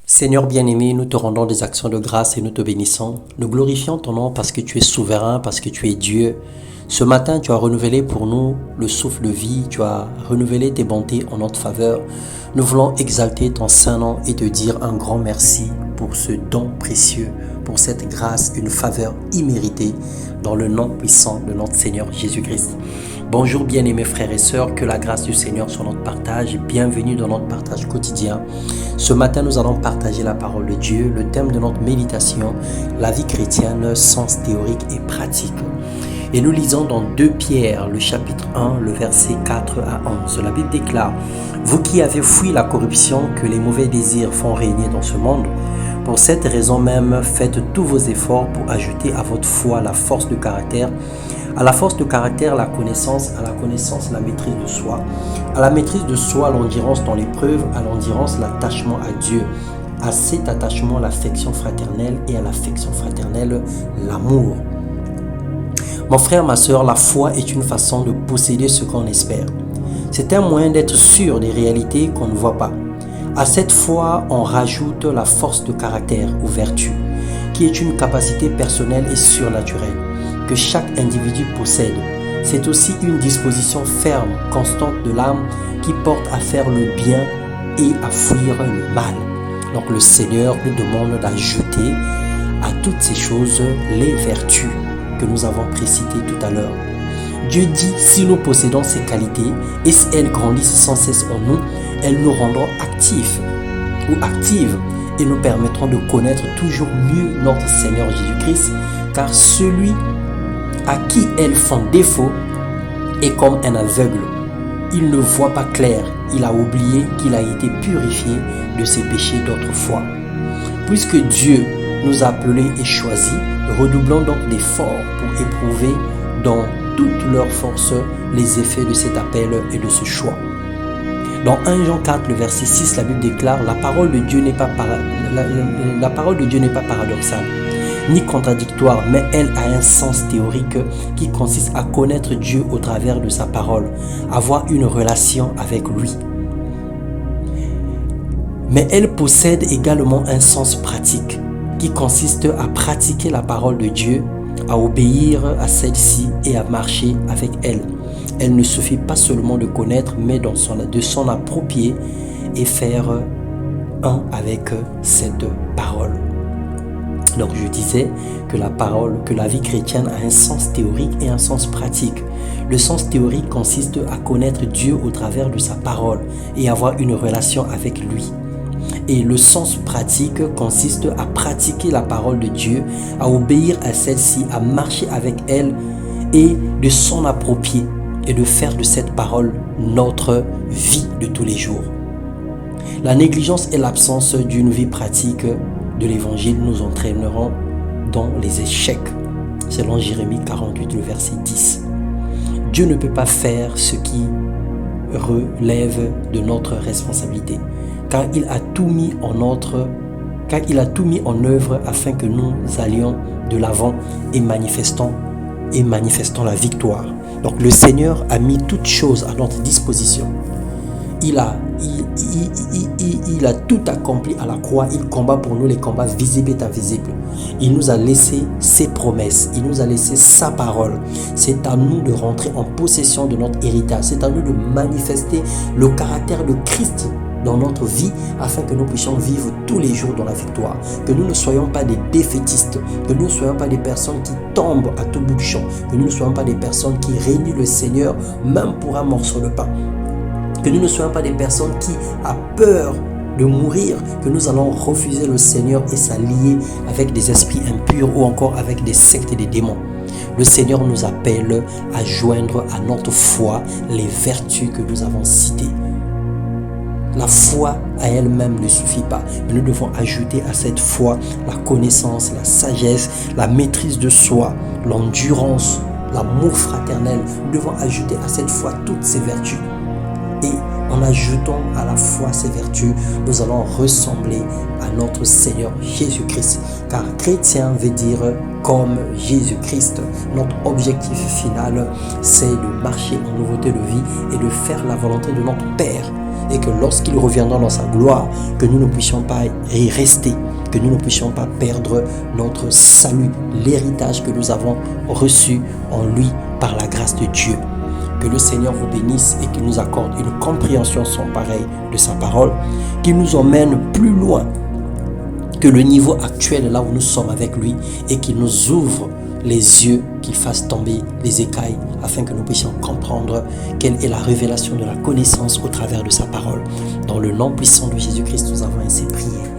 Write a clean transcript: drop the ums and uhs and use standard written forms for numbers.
Seigneur bien-aimé, nous te rendons des actions de grâce et nous te bénissons. Nous glorifions ton nom parce que tu es souverain, parce que tu es Dieu. Ce matin, tu as renouvelé pour nous le souffle de vie, tu as renouvelé tes bontés en notre faveur. Nous voulons exalter ton saint nom et te dire un grand merci pour ce don précieux, pour cette grâce, une faveur imméritée dans le nom puissant de notre Seigneur Jésus-Christ. Bonjour bien-aimés frères et sœurs, que la grâce du Seigneur soit notre partage. Bienvenue dans notre partage quotidien. Ce matin, nous allons partager la parole de Dieu. Le thème de notre méditation, la vie chrétienne, sens théorique et pratique. Et nous lisons dans 2 Pierre, le chapitre 1, le verset 4 à 11. La Bible déclare: « Vous qui avez fui la corruption que les mauvais désirs font régner dans ce monde, pour cette raison même, faites tous vos efforts pour ajouter à votre foi la force de caractère, à la force de caractère, la connaissance, à la connaissance, la maîtrise de soi, à la maîtrise de soi, l'endurance dans l'épreuve, à l'endurance, l'attachement à Dieu, à cet attachement, l'affection fraternelle et à l'affection fraternelle, l'amour. » Mon frère, ma soeur, la foi est une façon de posséder ce qu'on espère. C'est un moyen d'être sûr des réalités qu'on ne voit pas. À cette foi, on rajoute la force de caractère ou vertu, qui est une capacité personnelle et surnaturelle que chaque individu possède. C'est aussi une disposition ferme, constante de l'âme qui porte à faire le bien et à fuir le mal. Donc le Seigneur nous demande d'ajouter à toutes ces choses les vertus que nous avons précitées tout à l'heure. Dieu dit, si nous possédons ces qualités et si elles grandissent sans cesse en nous, elles nous rendront actifs ou actives et nous permettront de connaître toujours mieux notre Seigneur Jésus-Christ, car celui à qui elles font défaut est comme un aveugle. Il ne voit pas clair, il a oublié qu'il a été purifié de ses péchés d'autrefois. Puisque Dieu nous a appelés et choisis, redoublons donc d'efforts pour éprouver dans toute leur force les effets de cet appel et de ce choix. Dans 1 Jean 4, le verset 6, la Bible déclare: la parole de Dieu n'est pas paradoxale, ni contradictoire, mais elle a un sens théorique qui consiste à connaître Dieu au travers de sa parole, avoir une relation avec lui. Mais elle possède également un sens pratique qui consiste à pratiquer la parole de Dieu, à obéir à celle-ci et à marcher avec elle. Elle ne suffit pas seulement de connaître, mais de s'en approprier et faire un avec cette parole. Donc je disais que la vie chrétienne a un sens théorique et un sens pratique. Le sens théorique consiste à connaître Dieu au travers de sa parole et avoir une relation avec lui. Et le sens pratique consiste à pratiquer la parole de Dieu, à obéir à celle-ci, à marcher avec elle et de s'en approprier et de faire de cette parole notre vie de tous les jours. La négligence et l'absence d'une vie pratique de l'évangile nous entraîneront dans les échecs, selon Jérémie 48, le verset 10. Dieu ne peut pas faire ce qui relève de notre responsabilité, car il a tout mis en œuvre afin que nous allions de l'avant et manifestons la victoire. Donc le Seigneur a mis toutes choses à notre disposition. Il a tout accompli à la croix. Il combat pour nous les combats visibles et invisibles. Il nous a laissé ses promesses. Il nous a laissé sa parole. C'est à nous de rentrer en possession de notre héritage. C'est à nous de manifester le caractère de Christ dans notre vie afin que nous puissions vivre tous les jours dans la victoire. Que nous ne soyons pas des défaitistes. Que nous ne soyons pas des personnes qui tombent à tout bout de champ. Que nous ne soyons pas des personnes qui régnent le Seigneur même pour un morceau de pain. Que nous ne soyons pas des personnes qui, à peur de mourir, que nous allons refuser le Seigneur et s'allier avec des esprits impurs ou encore avec des sectes et des démons. Le Seigneur nous appelle à joindre à notre foi les vertus que nous avons citées. La foi à elle-même ne suffit pas, mais nous devons ajouter à cette foi la connaissance, la sagesse, la maîtrise de soi, l'endurance, l'amour fraternel. Nous devons ajouter à cette foi toutes ces vertus. Et en ajoutant à la foi ces vertus, nous allons ressembler à notre Seigneur Jésus-Christ. Car chrétien veut dire comme Jésus-Christ. Notre objectif final, c'est de marcher en nouveauté de vie et de faire la volonté de notre Père. et que lorsqu'il reviendra dans sa gloire, que nous ne puissions pas y rester, que nous ne puissions pas perdre notre salut, l'héritage que nous avons reçu en lui par la grâce de Dieu. Que le Seigneur vous bénisse et qu'il nous accorde une compréhension sans pareille de sa parole, qu'il nous emmène plus loin que le niveau actuel là où nous sommes avec lui et qu'il nous ouvre les yeux, qu'il fasse tomber les écailles afin que nous puissions comprendre quelle est la révélation de la connaissance au travers de sa parole. Dans le nom puissant de Jésus-Christ, nous avons ainsi prié.